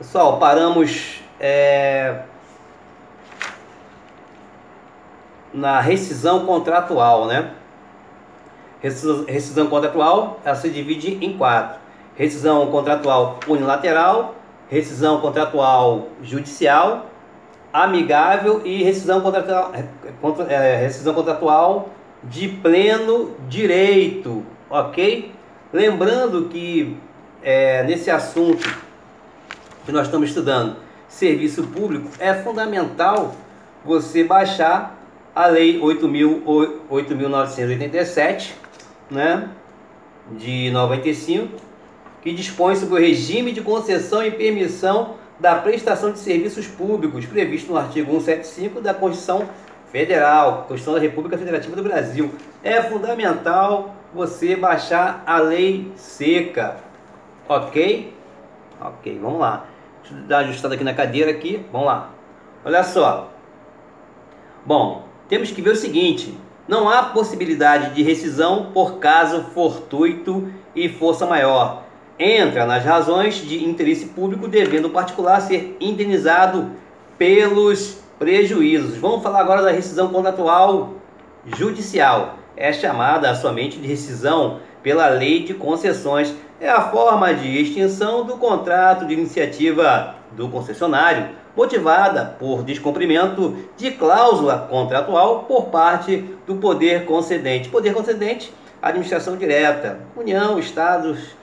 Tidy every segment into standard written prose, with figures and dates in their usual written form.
Pessoal, paramos na rescisão contratual, né? Rescisão contratual, ela se divide em quatro: rescisão contratual unilateral, rescisão contratual judicial, amigável e rescisão contratual de pleno direito, ok? Lembrando que nesse assunto que nós estamos estudando, serviço público, é fundamental você baixar a Lei 8.987, né, de 95, que dispõe sobre o regime de concessão e permissão da prestação de serviços públicos, previsto no artigo 175 da Constituição Federal, Constituição da República Federativa do Brasil. É fundamental você baixar a lei seca, ok? Ok, vamos lá. Deixa eu dar uma ajustada aqui na cadeira aqui. Vamos lá. Olha só. Bom, temos que ver o seguinte: não há possibilidade de rescisão por caso fortuito e força maior. Entra nas razões de interesse público, devendo o particular ser indenizado pelos prejuízos. Vamos falar agora da rescisão contratual judicial. É chamada somente de rescisão pela Lei de Concessões. É a forma de extinção do contrato de iniciativa do concessionário, motivada por descumprimento de cláusula contratual por parte do poder concedente. Poder concedente, administração direta, União, Estados,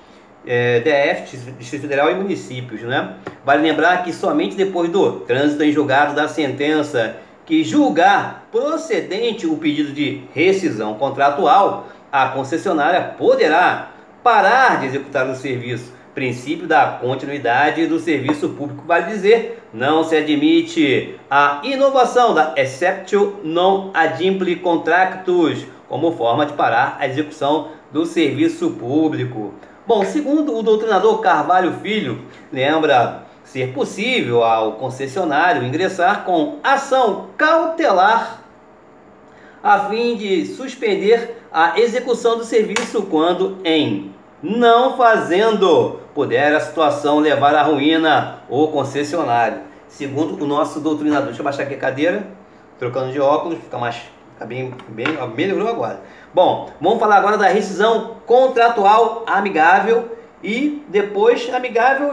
DF, Distrito Federal e municípios, né? Vale lembrar que somente depois do trânsito em julgado da sentença que julgar procedente o pedido de rescisão contratual, a concessionária poderá parar de executar o serviço. Princípio da continuidade do serviço público, vale dizer, não se admite a inovação da exceptio non adimple contractus como forma de parar a execução do serviço público. Bom, segundo o doutrinador Carvalho Filho, lembra ser possível ao concessionário ingressar com ação cautelar a fim de suspender a execução do serviço quando, em não fazendo, puder a situação levar à ruína o concessionário. Segundo o nosso doutrinador. Deixa eu baixar aqui a cadeira, trocando de óculos, fica bem, melhorou agora. Bom, vamos falar agora da rescisão contratual amigável. E depois, amigável,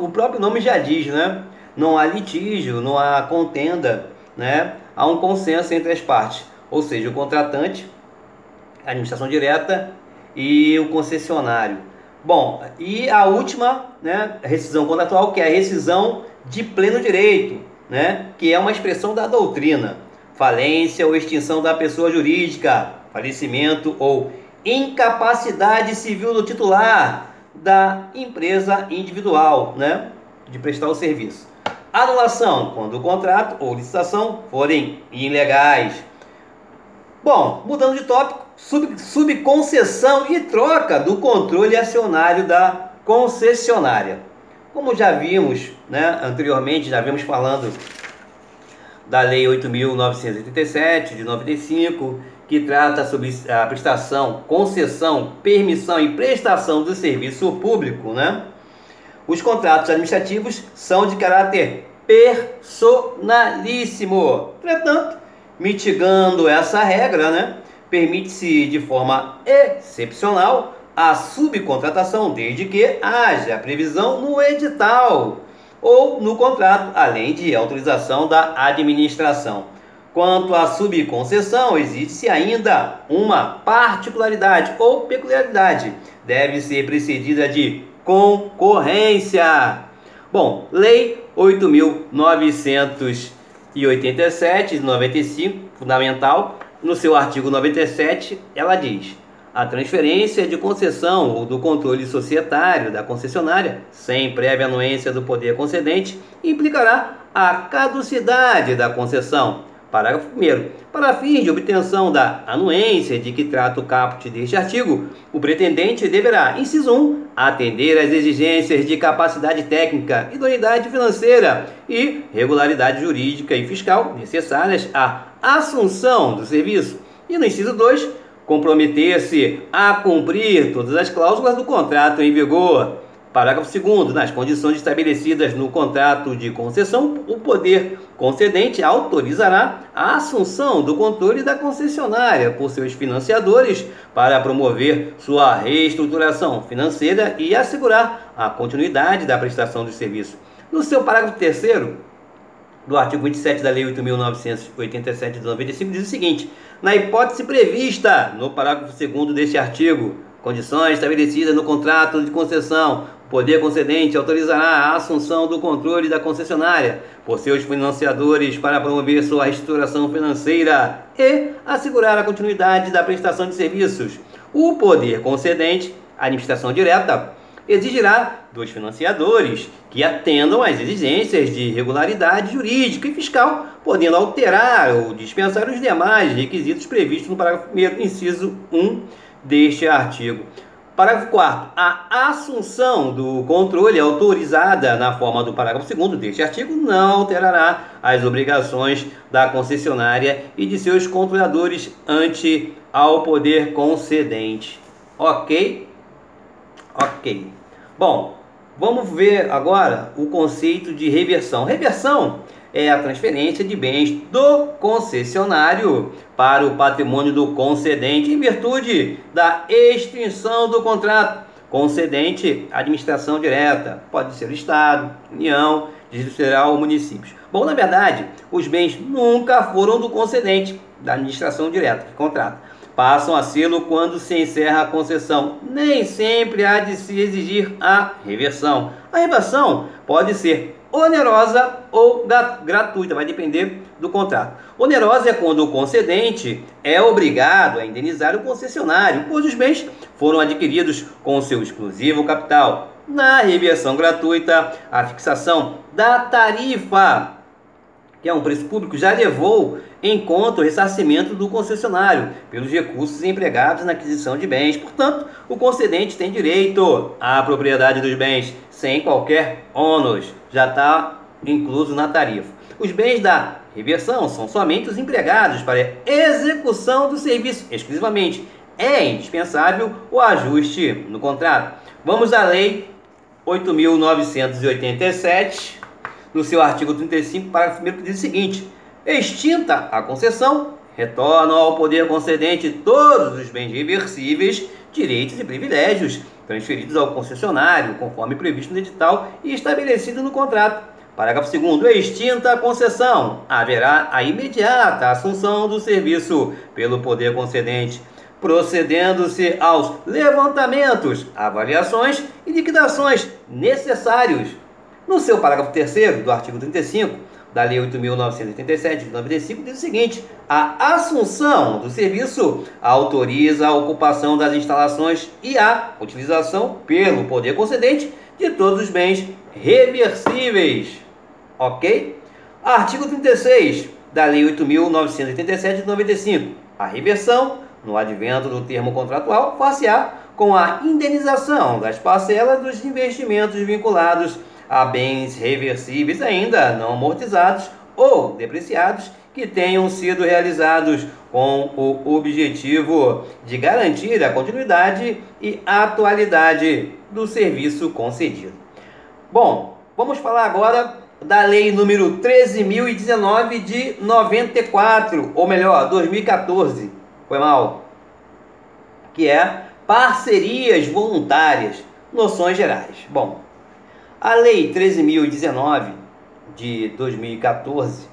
o próprio nome já diz, né? Não há litígio, não há contenda, né? Há um consenso entre as partes, ou seja, o contratante, a administração direta e o concessionário. Bom, e a última, né, rescisão contratual, que é a rescisão de pleno direito, né? Que é uma expressão da doutrina: falência ou extinção da pessoa jurídica, falecimento ou incapacidade civil do titular da empresa individual, né, de prestar o serviço. Anulação, quando o contrato ou licitação forem ilegais. Bom, mudando de tópico, subconcessão e troca do controle acionário da concessionária. Como já vimos, né, anteriormente, já vimos falando da Lei 8.987 de 95, que trata sobre a prestação, concessão, permissão e prestação do serviço público, né? Os contratos administrativos são de caráter personalíssimo. Entretanto, mitigando essa regra, né, permite-se de forma excepcional a subcontratação, desde que haja previsão no edital ou no contrato, além de autorização da administração. Quanto à subconcessão, existe ainda uma particularidade ou peculiaridade. Deve ser precedida de concorrência. Bom, Lei 8.987 de 95, fundamental, no seu artigo 97, ela diz: a transferência de concessão ou do controle societário da concessionária, sem prévia anuência do poder concedente, implicará a caducidade da concessão. Parágrafo 1º. Para fins de obtenção da anuência de que trata o caput deste artigo, o pretendente deverá, inciso 1, atender às exigências de capacidade técnica, idoneidade financeira e regularidade jurídica e fiscal necessárias à assunção do serviço. E no inciso 2, comprometer-se a cumprir todas as cláusulas do contrato em vigor. Parágrafo 2º. Nas condições estabelecidas no contrato de concessão, o poder concedente autorizará a assunção do controle da concessionária por seus financiadores para promover sua reestruturação financeira e assegurar a continuidade da prestação do serviço. No seu parágrafo 3º, do artigo 27 da Lei 8.987 de 95, diz o seguinte: na hipótese prevista no parágrafo 2º deste artigo, condições estabelecidas no contrato de concessão, o poder concedente autorizará a assunção do controle da concessionária por seus financiadores para promover sua reestruturação financeira e assegurar a continuidade da prestação de serviços. O poder concedente, a administração direta, exigirá dos financiadores que atendam às exigências de regularidade jurídica e fiscal, podendo alterar ou dispensar os demais requisitos previstos no parágrafo 1º, inciso 1 deste artigo. Parágrafo 4º. A assunção do controle autorizada na forma do parágrafo 2º deste artigo não alterará as obrigações da concessionária e de seus controladores ante ao poder concedente. Ok? Ok. Bom, vamos ver agora o conceito de reversão. Reversão é a transferência de bens do concessionário para o patrimônio do concedente em virtude da extinção do contrato. Concedente, administração direta, pode ser o Estado, União, Distrito Federal ou municípios. Bom, na verdade, os bens nunca foram do concedente, da administração direta, que contrata. Passam a sê-lo quando se encerra a concessão. Nem sempre há de se exigir a reversão. A reversão pode ser onerosa ou gratuita, vai depender do contrato. Onerosa é quando o concedente é obrigado a indenizar o concessionário, pois os bens foram adquiridos com seu exclusivo capital. Na reversão gratuita, a fixação da tarifa, que é um preço público, já levou em conta o ressarcimento do concessionário pelos recursos empregados na aquisição de bens. Portanto, o concedente tem direito à propriedade dos bens sem qualquer ônus, já está incluso na tarifa. Os bens da reversão são somente os empregados para execução do serviço exclusivamente. É indispensável o ajuste no contrato. Vamos à Lei 8.987, no seu artigo 35, parágrafo 1º, que diz o seguinte: extinta a concessão, retornam ao poder concedente todos os bens reversíveis, direitos e privilégios transferidos ao concessionário, conforme previsto no edital e estabelecido no contrato. Parágrafo 2º. Extinta a concessão, haverá a imediata assunção do serviço pelo poder concedente, procedendo-se aos levantamentos, avaliações e liquidações necessários. No seu parágrafo 3º do artigo 35 da Lei 8.987 de 95, diz o seguinte: a assunção do serviço autoriza a ocupação das instalações e a utilização pelo poder concedente de todos os bens reversíveis. Ok? Artigo 36 da Lei 8.987 de 95. A reversão, no advento do termo contratual, far-se-á com a indenização das parcelas dos investimentos vinculados a bens reversíveis ainda não amortizados ou depreciados que tenham sido realizados com o objetivo de garantir a continuidade e atualidade do serviço concedido. Bom, vamos falar agora da Lei número 13.019 de 94, ou melhor, 2014, foi mal, que é parcerias voluntárias, noções gerais. Bom, a Lei 13.019 de 2014,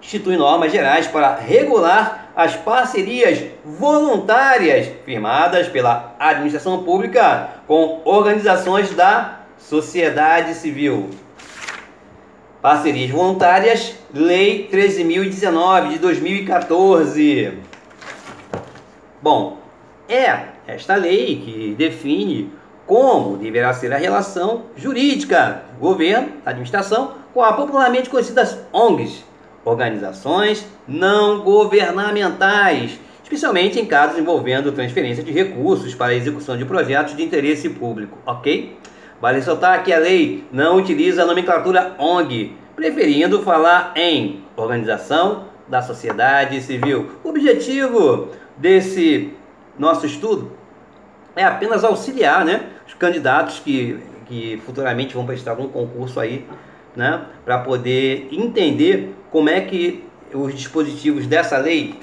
institui normas gerais para regular as parcerias voluntárias firmadas pela administração pública com organizações da sociedade civil. Parcerias voluntárias, Lei 13.019 de 2014. Bom, é esta lei que define como deverá ser a relação jurídica do governo, administração, com a popularmente conhecidas ONGs, organizações não governamentais, especialmente em casos envolvendo transferência de recursos para a execução de projetos de interesse público, ok? Vale ressaltar que a lei não utiliza a nomenclatura ONG, preferindo falar em organização da sociedade civil. O objetivo desse nosso estudo é apenas auxiliar, os candidatos que futuramente vão prestar algum concurso aí, né, para poder entender como é que os dispositivos dessa lei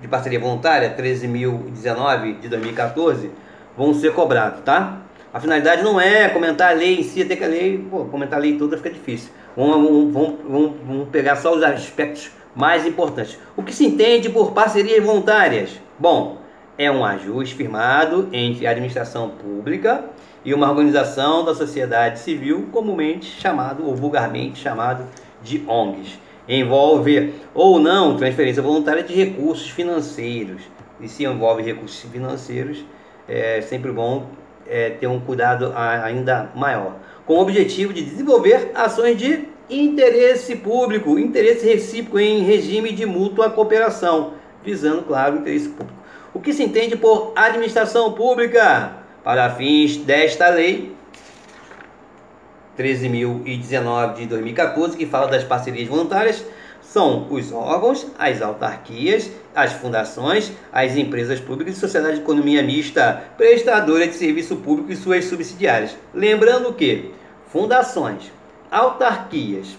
de parceria voluntária 13.019 de 2014 vão ser cobrados, tá? A finalidade não é comentar a lei em si, até que a lei, comentar a lei toda fica difícil. Vamos pegar só os aspectos mais importantes. O que se entende por parcerias voluntárias? Bom, é um ajuste firmado entre a administração pública e uma organização da sociedade civil, comumente chamado ou vulgarmente chamado de ONGs. Envolve ou não transferência voluntária de recursos financeiros. E se envolve recursos financeiros, é sempre bom ter um cuidado ainda maior, com o objetivo de desenvolver ações de interesse público, interesse recíproco em regime de mútua cooperação, visando, claro, o interesse público. O que se entende por administração pública? Para fins desta lei 13.019 de 2014, que fala das parcerias voluntárias, são os órgãos, as autarquias, as fundações, as empresas públicas e sociedade de economia mista, prestadora de serviço público e suas subsidiárias. Lembrando que fundações, autarquias,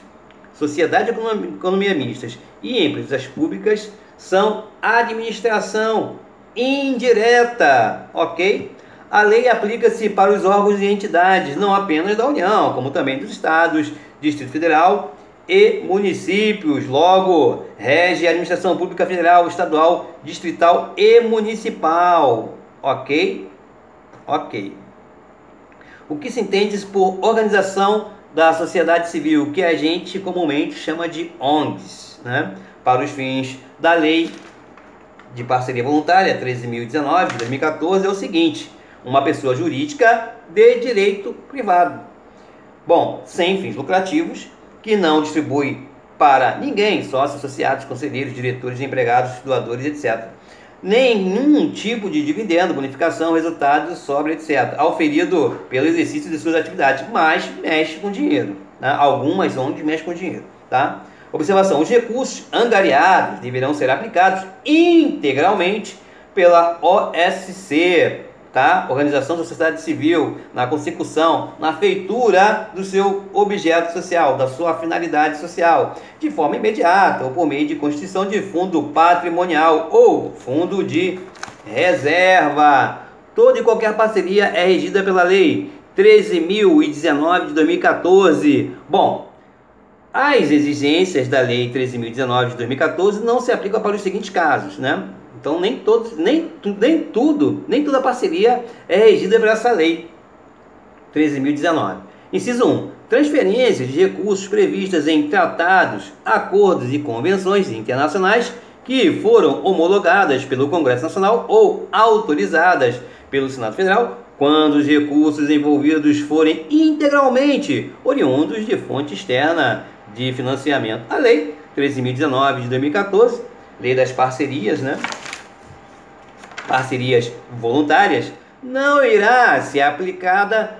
sociedade de economia mistas e empresas públicas são administração indireta, ok? A lei aplica-se para os órgãos e entidades, não apenas da União, como também dos estados, Distrito Federal e municípios. Logo, rege a administração pública federal, estadual, distrital e municipal. Ok? Ok. O que se entende por organização da sociedade civil, que a gente comumente chama de ONGs, né? Para os fins da lei de parceria voluntária 13.019 de 2014 é o seguinte: uma pessoa jurídica de direito privado, bom, sem fins lucrativos, que não distribui para ninguém, sócios, associados, conselheiros, diretores, empregados, doadores, etc., nenhum tipo de dividendo, bonificação, resultado, sobra, etc., auferido pelo exercício de suas atividades, mas mexe com dinheiro, né? Algumas ONGs mexem com dinheiro, tá? Observação: os recursos angariados deverão ser aplicados integralmente pela OSC, tá? Organização da Sociedade Civil, na consecução, na feitura do seu objeto social, da sua finalidade social, de forma imediata ou por meio de constituição de fundo patrimonial ou fundo de reserva. Toda e qualquer parceria é regida pela Lei 13.019 de 2014. Bom, as exigências da Lei 13.019 de 2014 não se aplicam para os seguintes casos, né? Então nem toda parceria é regida por essa lei 13.019. Inciso 1. Transferências de recursos previstas em tratados, acordos e convenções internacionais que foram homologadas pelo Congresso Nacional ou autorizadas pelo Senado Federal, quando os recursos envolvidos forem integralmente oriundos de fonte externa de financiamento. A Lei 13.019 de 2014, Lei das Parcerias, né? Parcerias voluntárias, não irá ser aplicada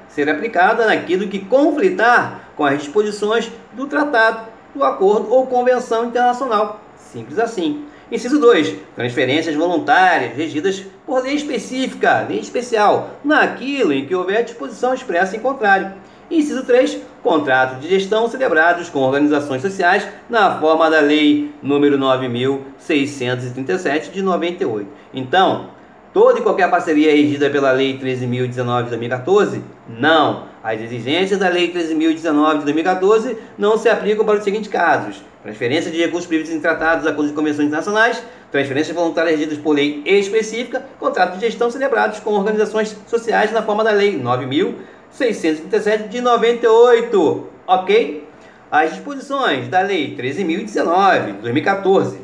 naquilo que conflitar com as disposições do tratado, do acordo ou convenção internacional. Simples assim. Inciso 2. Transferências voluntárias regidas por lei específica, lei especial, naquilo em que houver disposição expressa em contrário. Inciso 3. Contratos de gestão celebrados com organizações sociais na forma da Lei número 9.637 de 98. Então, toda e qualquer parceria regida pela Lei 13.019 de 2014? Não. As exigências da Lei 13.019 de 2014 não se aplicam para os seguintes casos: transferência de recursos previstos em tratados, acordos e convenções internacionais, transferências voluntárias regidas por lei específica, contratos de gestão celebrados com organizações sociais na forma da Lei 9.637 de 98. Ok? As disposições da Lei 13.019 de 2014.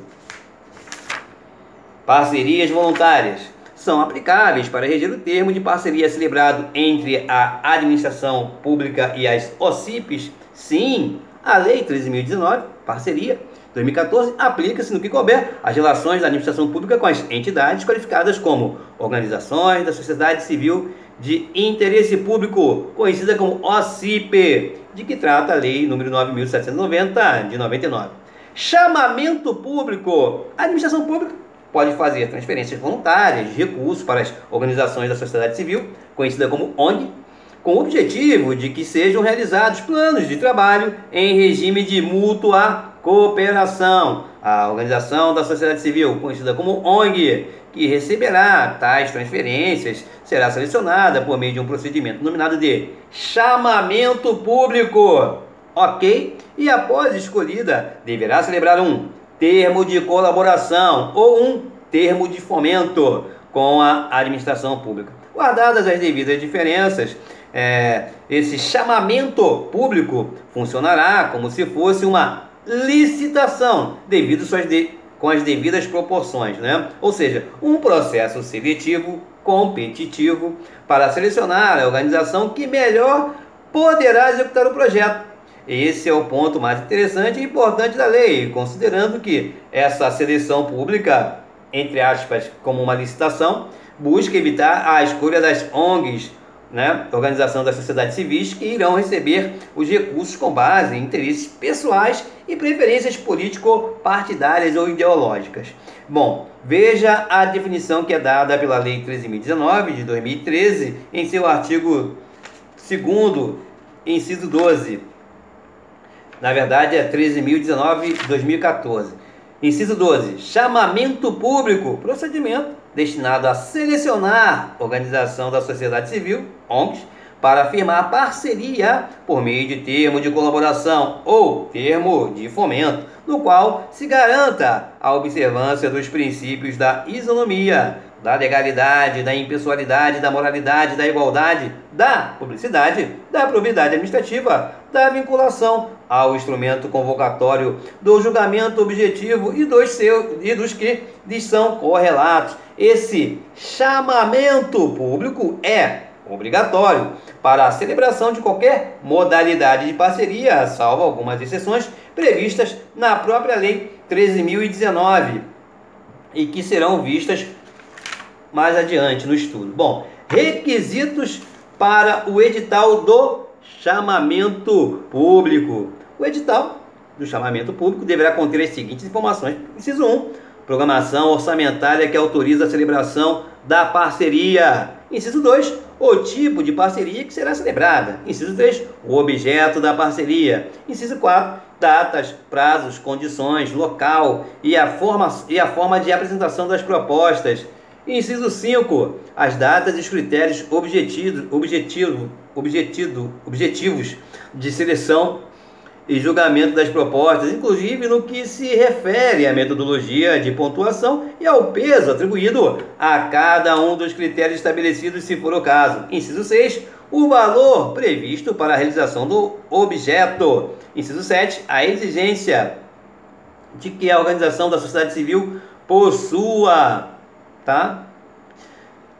Parcerias voluntárias são aplicáveis para reger o termo de parceria celebrado entre a administração pública e as OCIPs. Sim, a Lei 13.019, parceria 2014, aplica-se no que couber às relações da administração pública com as entidades qualificadas como organizações da sociedade civil de interesse público, conhecida como OCIP, de que trata a Lei número 9.790 de 99. Chamamento público. A administração pública pode fazer transferências voluntárias de recursos para as organizações da sociedade civil, conhecida como ONG, com o objetivo de que sejam realizados planos de trabalho em regime de mútua cooperação. A organização da sociedade civil, conhecida como ONG, que receberá tais transferências, será selecionada por meio de um procedimento denominado de chamamento público, ok? E após escolhida, deverá celebrar um termo de colaboração ou um termo de fomento com a administração pública. Guardadas as devidas diferenças, esse chamamento público funcionará como se fosse uma licitação, com as devidas proporções, né? Ou seja, um processo seletivo competitivo para selecionar a organização que melhor poderá executar o projeto. Esse é o ponto mais interessante e importante da lei, considerando que essa seleção pública, entre aspas, como uma licitação, busca evitar a escolha das ONGs, né, Organização das Sociedades Civis, que irão receber os recursos com base em interesses pessoais e preferências político-partidárias ou ideológicas. Bom, veja a definição que é dada pela Lei 13.019 de 2013 em seu artigo 2º, inciso 12. Na verdade é 13.019 de 2014. Inciso 12. Chamamento público, procedimento destinado a selecionar organização da sociedade civil, ONGs, para firmar parceria por meio de termo de colaboração ou termo de fomento, no qual se garanta a observância dos princípios da isonomia, da legalidade, da impessoalidade, da moralidade, da igualdade, da publicidade, da probidade administrativa, da vinculação ao instrumento convocatório, do julgamento objetivo e dos que lhes são correlatos. Esse chamamento público é obrigatório para a celebração de qualquer modalidade de parceria, salvo algumas exceções previstas na própria Lei 13.019 e que serão vistas mais adiante no estudo. Bom, requisitos para o edital do chamamento público. O edital do chamamento público deverá conter as seguintes informações. Inciso 1, programação orçamentária que autoriza a celebração da parceria. Inciso 2, o tipo de parceria que será celebrada. Inciso 3, o objeto da parceria. Inciso 4, datas, prazos, condições, local e a forma de apresentação das propostas. Inciso 5, as datas e os critérios objetivos de seleção e julgamento das propostas, inclusive no que se refere à metodologia de pontuação e ao peso atribuído a cada um dos critérios estabelecidos, se for o caso. Inciso 6, o valor previsto para a realização do objeto. Inciso 7, a exigência de que a organização da sociedade civil possua,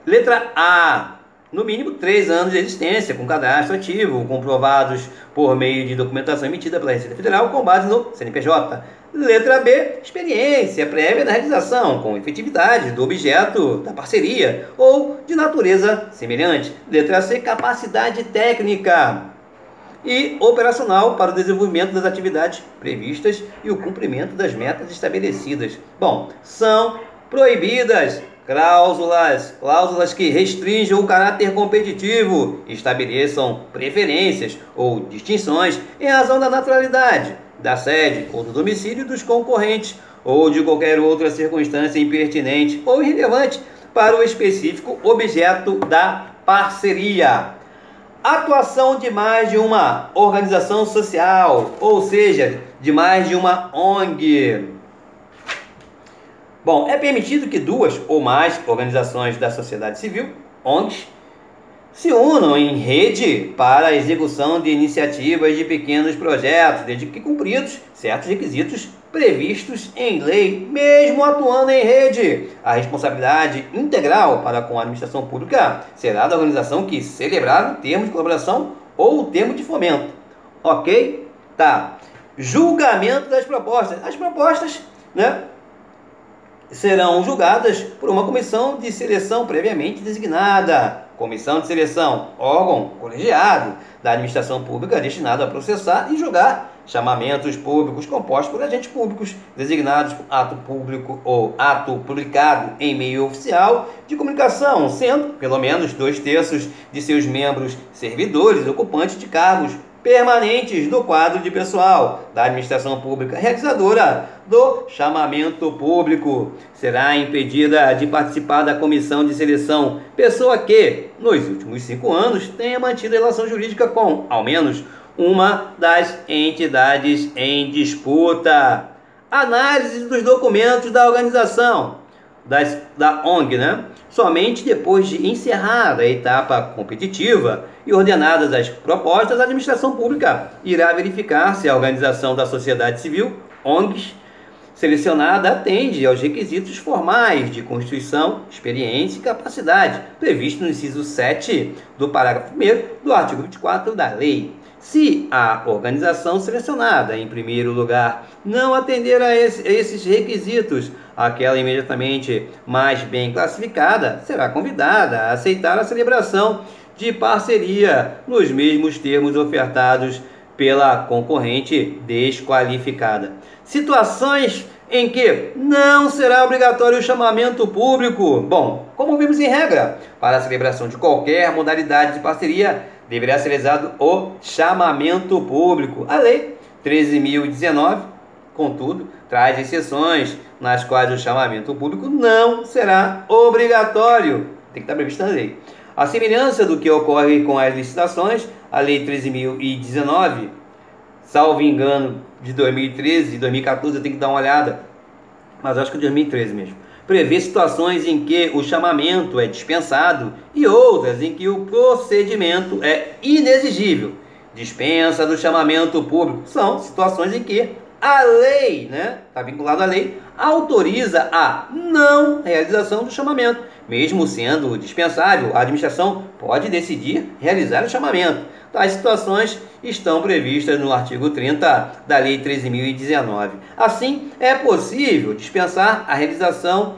Letra A, no mínimo 3 anos de existência, com cadastro ativo, comprovados por meio de documentação emitida pela Receita Federal com base no CNPJ. Letra B, experiência prévia na realização, com efetividade do objeto da parceria ou de natureza semelhante. Letra C, capacidade técnica e operacional para o desenvolvimento das atividades previstas e o cumprimento das metas estabelecidas. Bom, são proibidas cláusulas que restringam o caráter competitivo, estabeleçam preferências ou distinções em razão da naturalidade, da sede ou do domicílio dos concorrentes ou de qualquer outra circunstância impertinente ou irrelevante para o específico objeto da parceria. Atuação de mais de uma organização social, ou seja, de mais de uma ONG. Bom, é permitido que 2 ou mais organizações da sociedade civil, ONGs, se unam em rede para a execução de iniciativas de pequenos projetos, desde que cumpridos certos requisitos previstos em lei, mesmo atuando em rede. A responsabilidade integral para com a administração pública será da organização que celebrar o termo de colaboração ou o termo de fomento. Ok? Julgamento das propostas. As propostas, serão julgadas por uma comissão de seleção previamente designada. Comissão de seleção, órgão colegiado da administração pública destinado a processar e julgar chamamentos públicos compostos por agentes públicos designados por ato público ou ato publicado em meio oficial de comunicação, sendo pelo menos 2/3 de seus membros servidores ocupantes de cargos permanentes do quadro de pessoal da administração pública realizadora do chamamento público. Será impedida de participar da comissão de seleção pessoa que, nos últimos 5 anos, tenha mantido relação jurídica com, ao menos, uma das entidades em disputa. Análise dos documentos da organização, da ONG, somente depois de encerrada a etapa competitiva e ordenadas as propostas, a administração pública irá verificar se a organização da sociedade civil, ONGs, selecionada atende aos requisitos formais de constituição, experiência e capacidade, previsto no inciso 7 do parágrafo 1º do artigo 24 da lei. Se a organização selecionada, em primeiro lugar, não atender a esses requisitos, aquela imediatamente mais bem classificada será convidada a aceitar a celebração de parceria nos mesmos termos ofertados pela concorrente desqualificada. Situações em que não será obrigatório o chamamento público. Bom, como vimos em regra, para a celebração de qualquer modalidade de parceria, deverá ser realizado o chamamento público. A Lei 13.019, contudo, traz exceções nas quais o chamamento público não será obrigatório. Tem que estar previsto na lei. A semelhança do que ocorre com as licitações, a Lei 13.019, salvo engano, de 2013 e 2014, eu tenho que dar uma olhada, mas acho que é 2013 mesmo, prevê situações em que o chamamento é dispensado e outras em que o procedimento é inexigível. Dispensa do chamamento público são situações em que a lei, está vinculado à lei, autoriza a não realização do chamamento. Mesmo sendo dispensável, a administração pode decidir realizar o chamamento. Tais situações estão previstas no artigo 30 da Lei 13.019. Assim, é possível dispensar a realização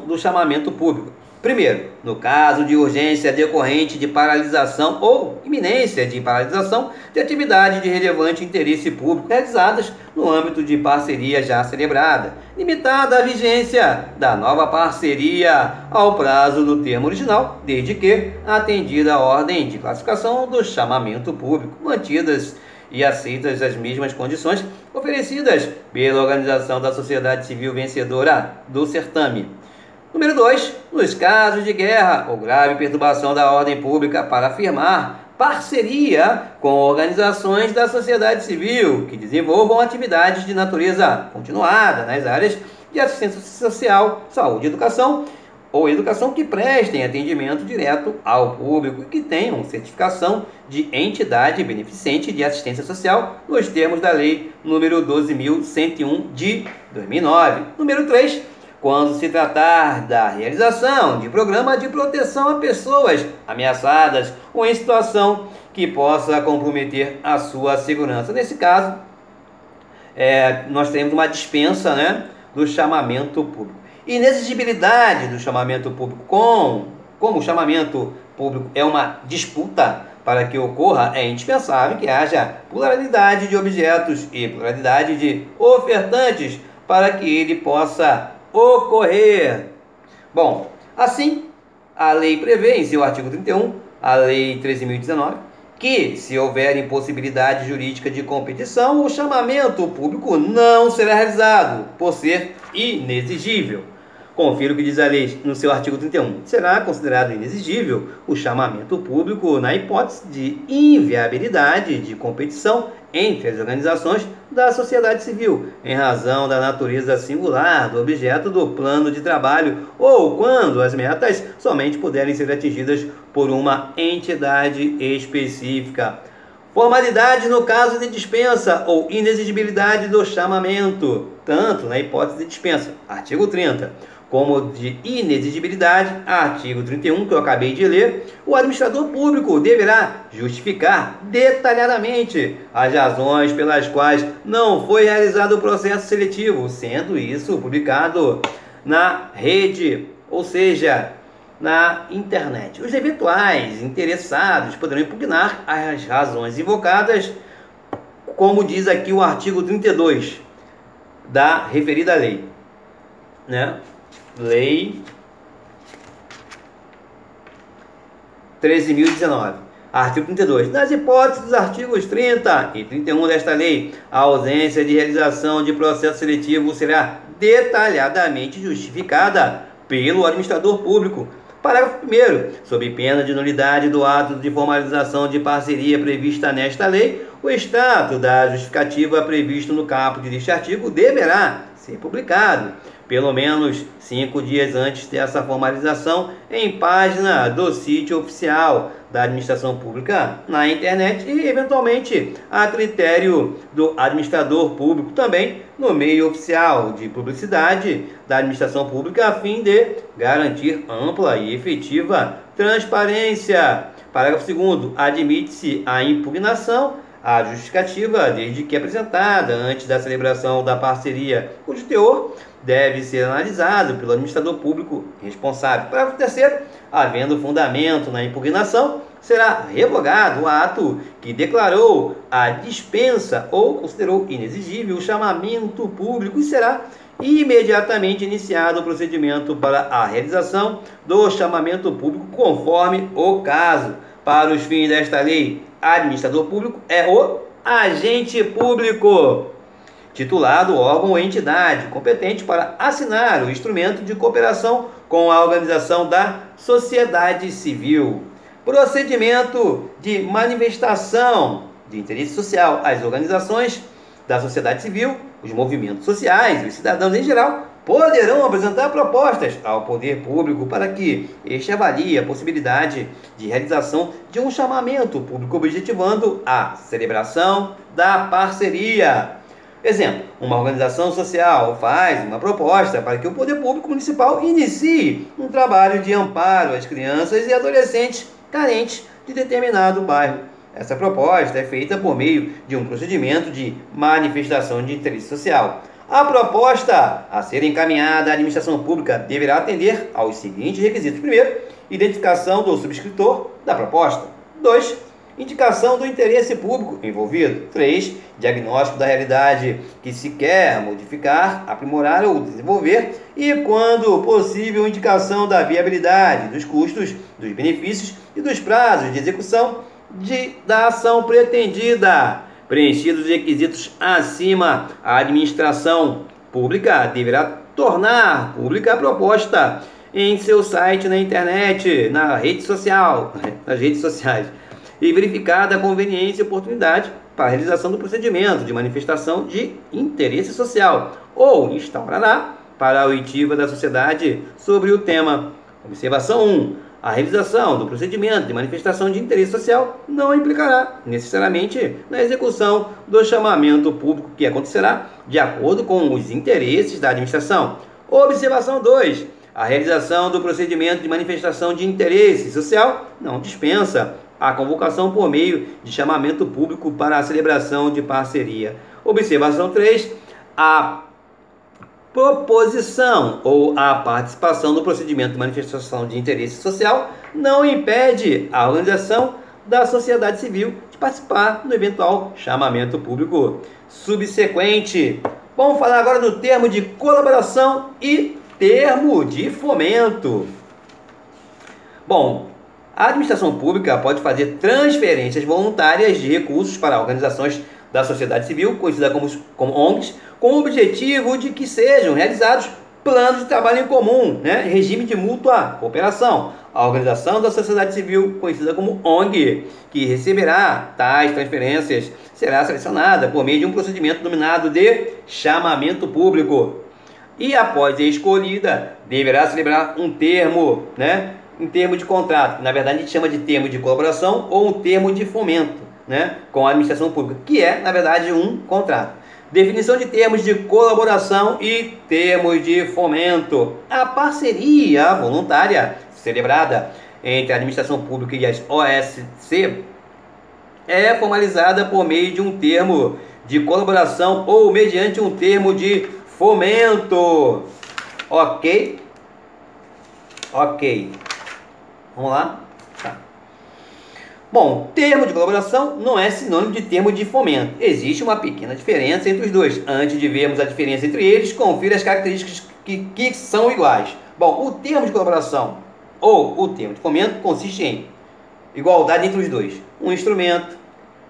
do chamamento público. Primeiro, no caso de urgência decorrente de paralisação ou iminência de paralisação de atividade de relevante interesse público realizadas no âmbito de parceria já celebrada, limitada a vigência da nova parceria ao prazo do termo original, desde que atendida a ordem de classificação do chamamento público, mantidas e aceitas as mesmas condições oferecidas pela organização da sociedade civil vencedora do certame. Número 2. Nos casos de guerra ou grave perturbação da ordem pública para firmar parceria com organizações da sociedade civil que desenvolvam atividades de natureza continuada nas áreas de assistência social, saúde e educação, ou educação que prestem atendimento direto ao público e que tenham certificação de entidade beneficente de assistência social nos termos da Lei número 12.101 de 2009. Número 3. Quando se tratar da realização de programa de proteção a pessoas ameaçadas ou em situação que possa comprometer a sua segurança. Nesse caso, nós temos uma dispensa do chamamento público. Inexigibilidade do chamamento público. Como o chamamento público é uma disputa, para que ocorra, é indispensável que haja pluralidade de objetos e pluralidade de ofertantes para que ele possa ocorrer. Bom, assim, a lei prevê em seu artigo 31, a Lei 13.019, que, se houver impossibilidade jurídica de competição, o chamamento público não será realizado, por ser inexigível. Confira o que diz a lei no seu artigo 31. Será considerado inexigível o chamamento público na hipótese de inviabilidade de competição entre as organizações da sociedade civil, em razão da natureza singular do objeto do plano de trabalho, ou quando as metas somente puderem ser atingidas por uma entidade específica. Formalidade no caso de dispensa ou inexigibilidade do chamamento, tanto na hipótese de dispensa, artigo 30, como de inexigibilidade, artigo 31, que eu acabei de ler, o administrador público deverá justificar detalhadamente as razões pelas quais não foi realizado o processo seletivo, sendo isso publicado na rede, ou seja, na internet. Os eventuais interessados poderão impugnar as razões invocadas, como diz aqui o artigo 32 da referida lei, né? Lei 13.019. Artigo 32. Nas hipóteses dos artigos 30 e 31 desta lei, a ausência de realização de processo seletivo será detalhadamente justificada pelo administrador público. Parágrafo 1º. Sob pena de nulidade do ato de formalização de parceria prevista nesta lei, o extrato da justificativa previsto no caput deste artigo deverá ser publicado pelo menos 5 dias antes dessa formalização em página do sítio oficial da administração pública na internet e, eventualmente, a critério do administrador público também no meio oficial de publicidade da administração pública, a fim de garantir ampla e efetiva transparência. Parágrafo 2º. Admite-se a impugnação à justificativa desde que apresentada antes da celebração da parceria, cujo teor deve ser analisado pelo administrador público responsável. Parágrafo 3º. Havendo fundamento na impugnação, será revogado o ato que declarou a dispensa ou considerou inexigível o chamamento público e será imediatamente iniciado o procedimento para a realização do chamamento público conforme o caso. Para os fins desta lei, administrador público é o agente público, titulado órgão ou entidade competente para assinar o instrumento de cooperação com a organização da sociedade civil. Procedimento de manifestação de interesse social. As organizações da sociedade civil, os movimentos sociais e os cidadãos em geral poderão apresentar propostas ao poder público para que este avalie a possibilidade de realização de um chamamento público objetivando a celebração da parceria. Exemplo, uma organização social faz uma proposta para que o poder público municipal inicie um trabalho de amparo às crianças e adolescentes carentes de determinado bairro. Essa proposta é feita por meio de um procedimento de manifestação de interesse social. A proposta a ser encaminhada à administração pública deverá atender aos seguintes requisitos. Primeiro, identificação do subscritor da proposta. 2. Indicação do interesse público envolvido. 3. Diagnóstico da realidade que se quer modificar, aprimorar ou desenvolver. E, quando possível, indicação da viabilidade, dos custos, dos benefícios e dos prazos de execução da ação pretendida. Preenchidos os requisitos acima, a administração pública deverá tornar pública a proposta em seu site na internet, nas redes sociais, e verificada a conveniência e oportunidade para a realização do procedimento de manifestação de interesse social, ou instaurará para a oitiva da sociedade sobre o tema. Observação 1. A realização do procedimento de manifestação de interesse social não implicará necessariamente na execução do chamamento público, que acontecerá de acordo com os interesses da administração. Observação 2. A realização do procedimento de manifestação de interesse social não dispensa a convocação por meio de chamamento público para a celebração de parceria. Observação 3. A proposição ou a participação no procedimento de manifestação de interesse social não impede a organização da sociedade civil de participar no eventual chamamento público subsequente. Vamos falar agora do termo de colaboração e termo de fomento. Bom, a administração pública pode fazer transferências voluntárias de recursos para organizações da sociedade civil, conhecida como ONGs, com o objetivo de que sejam realizados planos de trabalho em comum, regime de mútua cooperação. A organização da sociedade civil, conhecida como ONG, que receberá tais transferências, será selecionada por meio de um procedimento denominado de chamamento público. E após ser escolhida, deverá celebrar um termo, um termo de contrato, que na verdade a gente chama de termo de colaboração ou um termo de fomento, com a administração pública, que é, na verdade, um contrato. Definição de termos de colaboração e termos de fomento. A parceria voluntária celebrada entre a administração pública e as OSC é formalizada por meio de um termo de colaboração ou mediante um termo de fomento. Ok? Vamos lá? Tá. Bom, termo de colaboração não é sinônimo de termo de fomento. Existe uma pequena diferença entre os dois. Antes de vermos a diferença entre eles, confira as características que são iguais. Bom, o termo de colaboração ou o termo de fomento consiste em igualdade entre os dois. Um instrumento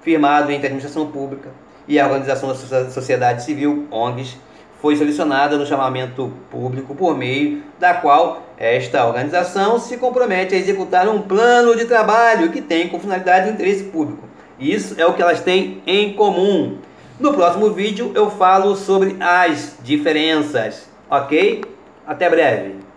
firmado entre a administração pública e a organização da sociedade civil, ONGs, foi selecionada no chamamento público por meio da qual esta organização se compromete a executar um plano de trabalho que tem como finalidade o interesse público. Isso é o que elas têm em comum. No próximo vídeo eu falo sobre as diferenças, ok? Até breve!